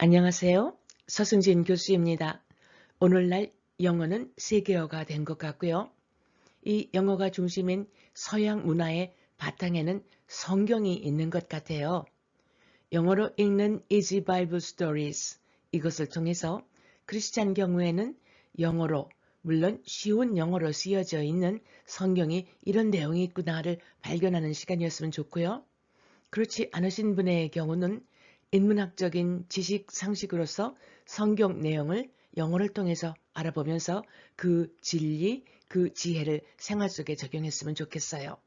안녕하세요. 서승진 교수입니다. 오늘날 영어는 세계어가 된 것 같고요. 이 영어가 중심인 서양 문화의 바탕에는 성경이 있는 것 같아요. 영어로 읽는 Easy Bible Stories, 이것을 통해서 크리스찬 경우에는 영어로, 물론 쉬운 영어로 쓰여져 있는 성경이 이런 내용이 있구나를 발견하는 시간이었으면 좋고요. 그렇지 않으신 분의 경우는 인문학적인 지식 상식으로서 성경 내용을 영어를 통해서 알아보면서 그 진리, 그 지혜를 생활 속에 적용했으면 좋겠어요.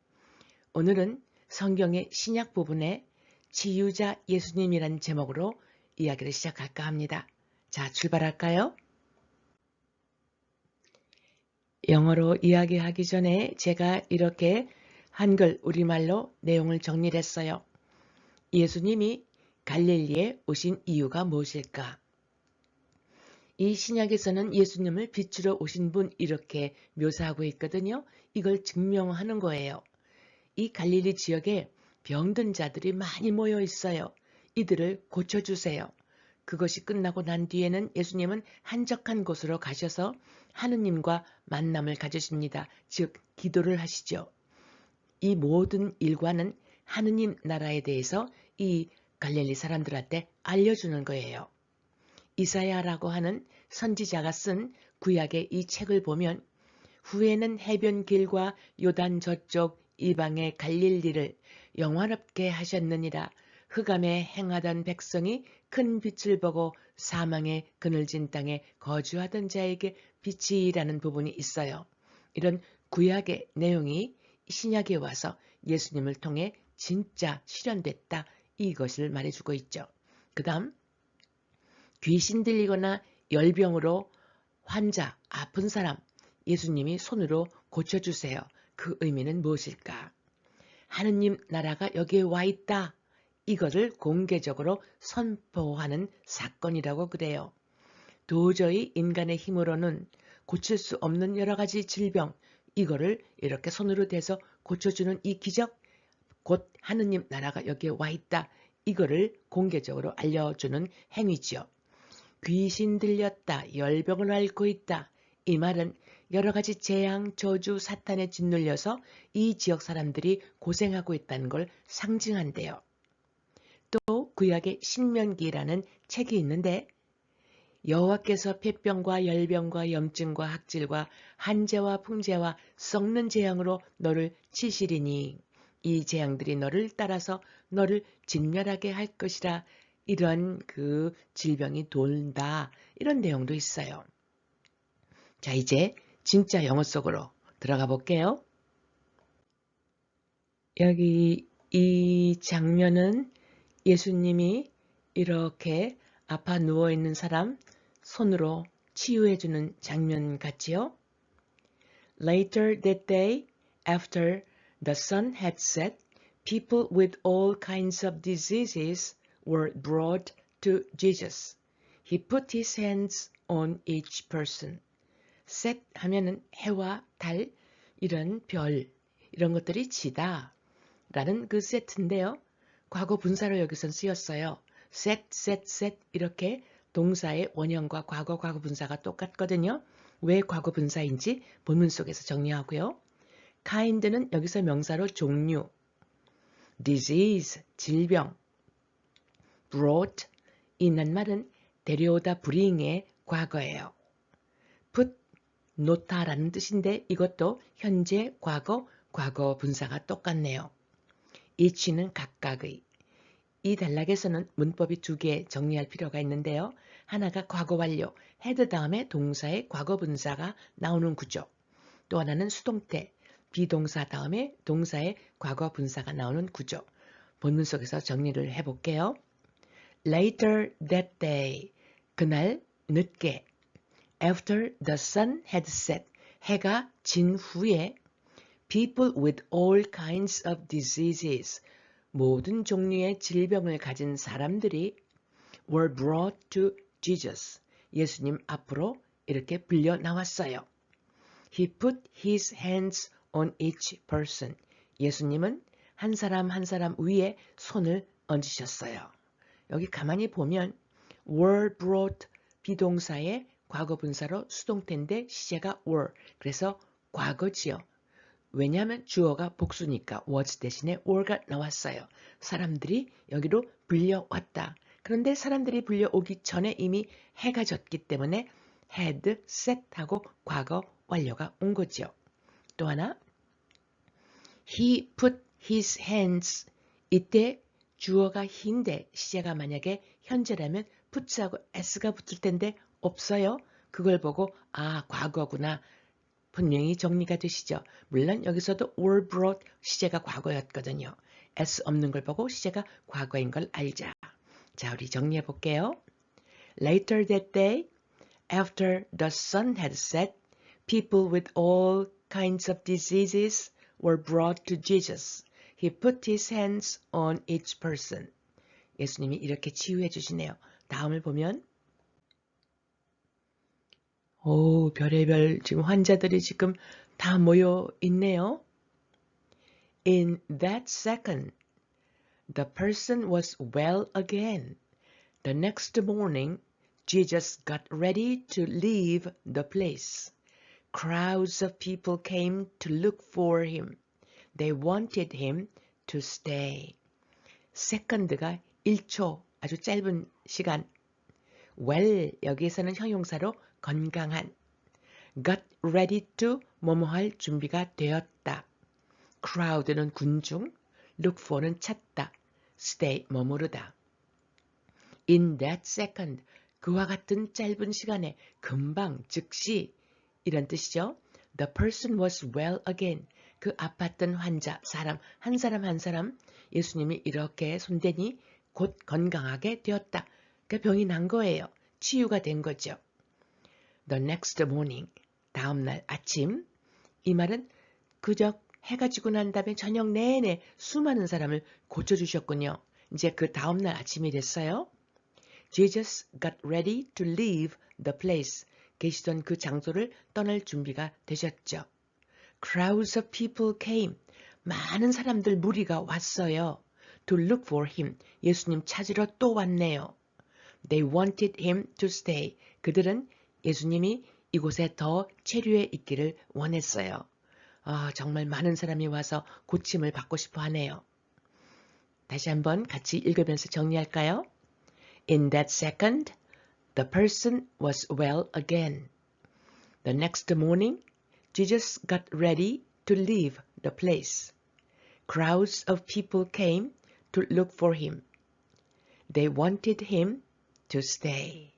오늘은 성경의 신약 부분에 치유자 예수님이란 제목으로 이야기를 시작할까 합니다. 자, 출발할까요? 영어로 이야기하기 전에 제가 이렇게 한글 우리말로 내용을 정리를 했어요. 예수님이 갈릴리에 오신 이유가 무엇일까? 이 신약에서는 예수님을 빛으로 오신 분 이렇게 묘사하고 있거든요. 이걸 증명하는 거예요. 이 갈릴리 지역에 병든 자들이 많이 모여 있어요. 이들을 고쳐주세요. 그것이 끝나고 난 뒤에는 예수님은 한적한 곳으로 가셔서 하느님과 만남을 가지십니다. 즉 기도를 하시죠. 이 모든 일과는 하느님 나라에 대해서 이 갈릴리 사람들한테 알려주는 거예요. 이사야라고 하는 선지자가 쓴 구약의 이 책을 보면 후에는 해변길과 요단 저쪽 이방의 갈릴리를 영화롭게 하셨느니라. 흑암에 행하던 백성이 큰 빛을 보고 사망의 그늘진 땅에 거주하던 자에게 빛이라는 부분이 있어요. 이런 구약의 내용이 신약에 와서 예수님을 통해 진짜 실현됐다. 이것을 말해주고 있죠. 그 다음 귀신 들리거나 열병으로 환자, 아픈 사람 예수님이 손으로 고쳐주세요. 그 의미는 무엇일까? 하느님 나라가 여기에 와 있다. 이것을 공개적으로 선포하는 사건이라고 그래요. 도저히 인간의 힘으로는 고칠 수 없는 여러 가지 질병, 이거를 이렇게 손으로 대서 고쳐주는 이 기적, 곧 하느님 나라가 여기에 와 있다. 이거를 공개적으로 알려주는 행위지요. 귀신 들렸다, 열병을 앓고 있다. 이 말은 여러 가지 재앙, 저주, 사탄에 짓눌려서 이 지역 사람들이 고생하고 있다는 걸 상징한대요. 또 구약의 신명기라는 책이 있는데 여호와께서 폐병과 열병과 염증과 학질과 한재와 풍재와 썩는 재앙으로 너를 치시리니 이 재앙들이 너를 따라서 너를 진멸하게 할 것이라. 이런 그 질병이 돈다. 이런 내용도 있어요. 자, 이제 진짜 영어 속으로 들어가 볼게요. 여기 이 장면은 예수님이 이렇게 아파 누워있는 사람 손으로 치유해주는 장면 같지요? Later that day, after the sun had set, people with all kinds of diseases were brought to Jesus. He put his hands on each person. set 하면은 해와 달, 이런 별, 이런 것들이 지다 라는 그 세트인데요. 과거 분사로 여기선 쓰였어요. set 이렇게 동사의 원형과 과거 분사가 똑같거든요. 왜 과거 분사인지 본문 속에서 정리하고요. kind는 여기서 명사로 종류, disease, 질병, brought, 이란 말은 데려오다 bring의 과거예요. put, 놓다라는 뜻인데 이것도 현재, 과거 분사가 똑같네요. each는 각각의. 이 단락에서는 문법이 두 개 정리할 필요가 있는데요. 하나가 과거 완료, had 다음에 동사의 과거 분사가 나오는 구조. 또 하나는 수동태, 비동사 다음에 동사의 과거 분사가 나오는 구조. 본문 속에서 정리를 해볼게요. Later that day, 그날 늦게. After the sun had set, 해가 진 후에 people with all kinds of diseases, 모든 종류의 질병을 가진 사람들이 were brought to Jesus, 예수님 앞으로 이렇게 불려 나왔어요. He put his hands on each person, 예수님은 한 사람 한 사람 위에 손을 얹으셨어요. 여기 가만히 보면 were brought 비동사의 과거 분사로 수동태인데 시제가 were. 그래서 과거지요. 왜냐하면 주어가 복수니까 was 대신에 were가 나왔어요. 사람들이 여기로 불려왔다. 그런데 사람들이 불려오기 전에 이미 해가 졌기 때문에 had set 하고 과거 완료가 온 거죠. 또 하나 he put his hands 이때 주어가 he인데 시제가 만약에 현재라면 put하고 s가 붙을 텐데 없어요. 그걸 보고 아 과거구나. 분명히 정리가 되시죠. 물론 여기서도 were brought 시제가 과거였거든요. s 없는 걸 보고 시제가 과거인 걸 알자. 자, 우리 정리해 볼게요. Later that day, after the sun had set, people with all kinds of diseases were brought to Jesus. He put his hands on each person. 예수님이 이렇게 치유해 주시네요. 다음을 보면 오, 별의별 지금 환자들이 지금 다 모여 있네요. In that second, the person was well again. The next morning, Jesus got ready to leave the place. Crowds of people came to look for him. They wanted him to stay. second가 1초, 아주 짧은 시간. well, 여기에서는 형용사로 건강한. got ready to 뭐뭐할 준비가 되었다. crowd는 군중, look for는 찾다, stay 머무르다. In that second, 그와 같은 짧은 시간에 금방 즉시 이런 뜻이죠. The person was well again. 그 아팠던 환자, 사람 한 사람 예수님이 이렇게 손대니 곧 건강하게 되었다. 그 병이 난 거예요. 치유가 된 거죠. The next morning, 다음날 아침. 이 말은 그저 해가 지고 난 다음에 저녁 내내 수많은 사람을 고쳐주셨군요. 이제 그 다음날 아침이 됐어요. Jesus got ready to leave the place. 계시던 그 장소를 떠날 준비가 되셨죠. Crowds of people came. 많은 사람들 무리가 왔어요. To look for him. 예수님 찾으러 또 왔네요. They wanted him to stay. 그들은 예수님이 이곳에 더 체류해 있기를 원했어요. 정말 많은 사람이 와서 고침을 받고 싶어 하네요. 다시 한번 같이 읽으면서 정리할까요? In that second, the person was well again. The next morning, Jesus got ready to leave the place. Crowds of people came to look for him. They wanted him to stay.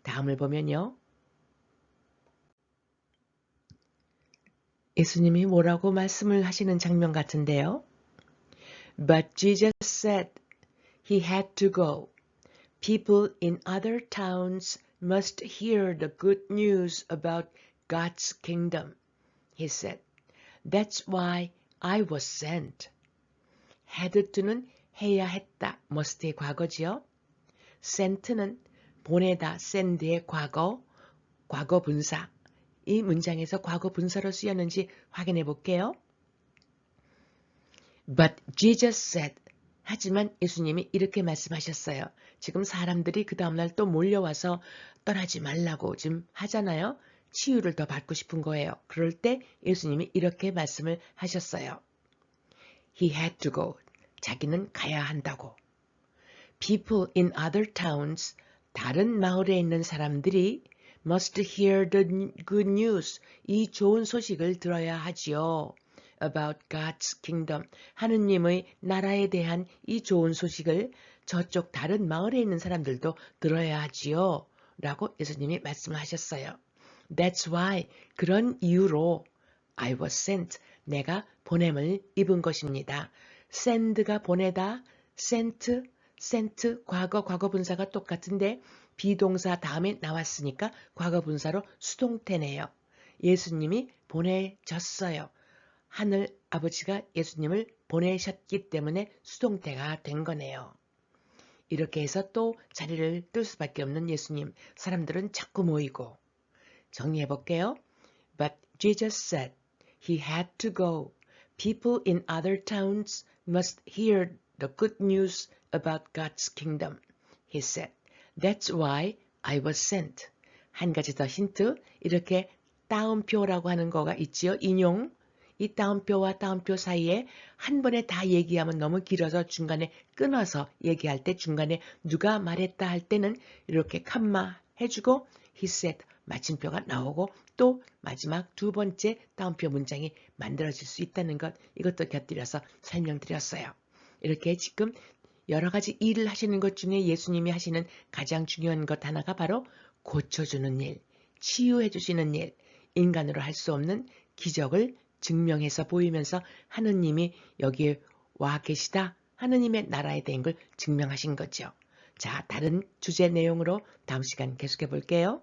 다음을 보면요. 예수님이 뭐라고 말씀을 하시는 장면 같은데요. But Jesus said he had to go. People in other towns must hear the good news about God's kingdom. He said, That's why I was sent. had to는 해야 했다, must의 과거지요. sent는 보내다, send의 과거 분사. 이 문장에서 과거 분사로 쓰였는지 확인해 볼게요. But Jesus said, 하지만 예수님이 이렇게 말씀하셨어요. 지금 사람들이 그 다음날 또 몰려와서 떠나지 말라고 지금 하잖아요. 치유를 더 받고 싶은 거예요. 그럴 때 예수님이 이렇게 말씀을 하셨어요. He had to go. 자기는 가야 한다고. People in other towns, 다른 마을에 있는 사람들이 must hear the good news. 이 좋은 소식을 들어야 하지요. About God's kingdom. 하느님의 나라에 대한 이 좋은 소식을 저쪽 다른 마을에 있는 사람들도 들어야 하지요. 라고 예수님이 말씀하셨어요. That's why. 그런 이유로 I was sent. 내가 보냄을 입은 것입니다. send가 보내다, sent 과거 분사가 똑같은데 비동사 다음에 나왔으니까 과거 분사로 수동태네요. 예수님이 보내졌어요. 하늘 아버지가 예수님을 보내셨기 때문에 수동태가 된 거네요. 이렇게 해서 또 자리를 뜰 수밖에 없는 예수님. 사람들은 자꾸 모이고. 정리해 볼게요. But Jesus said he had to go. People in other towns must hear the good news about God's kingdom. He said, That's why I was sent. 한 가지 더 힌트. 이렇게 따옴표라고 하는 거가 있지요. 인용. 이 따옴표와 따옴표 사이에 한 번에 다 얘기하면 너무 길어서 중간에 끊어서 얘기할 때 중간에 누가 말했다 할 때는 이렇게 컴마 해주고 he said 마침표가 나오고 또 마지막 두 번째 따옴표 문장이 만들어질 수 있다는 것, 이것도 곁들여서 설명드렸어요. 이렇게 지금 여러 가지 일을 하시는 것 중에 예수님이 하시는 가장 중요한 것 하나가 바로 고쳐주는 일, 치유해 주시는 일, 인간으로 할 수 없는 기적을 증명해서 보이면서 하느님이 여기에 와 계시다, 하느님의 나라에 대한 걸 증명하신 거죠. 자, 다른 주제 내용으로 다음 시간 계속해 볼게요.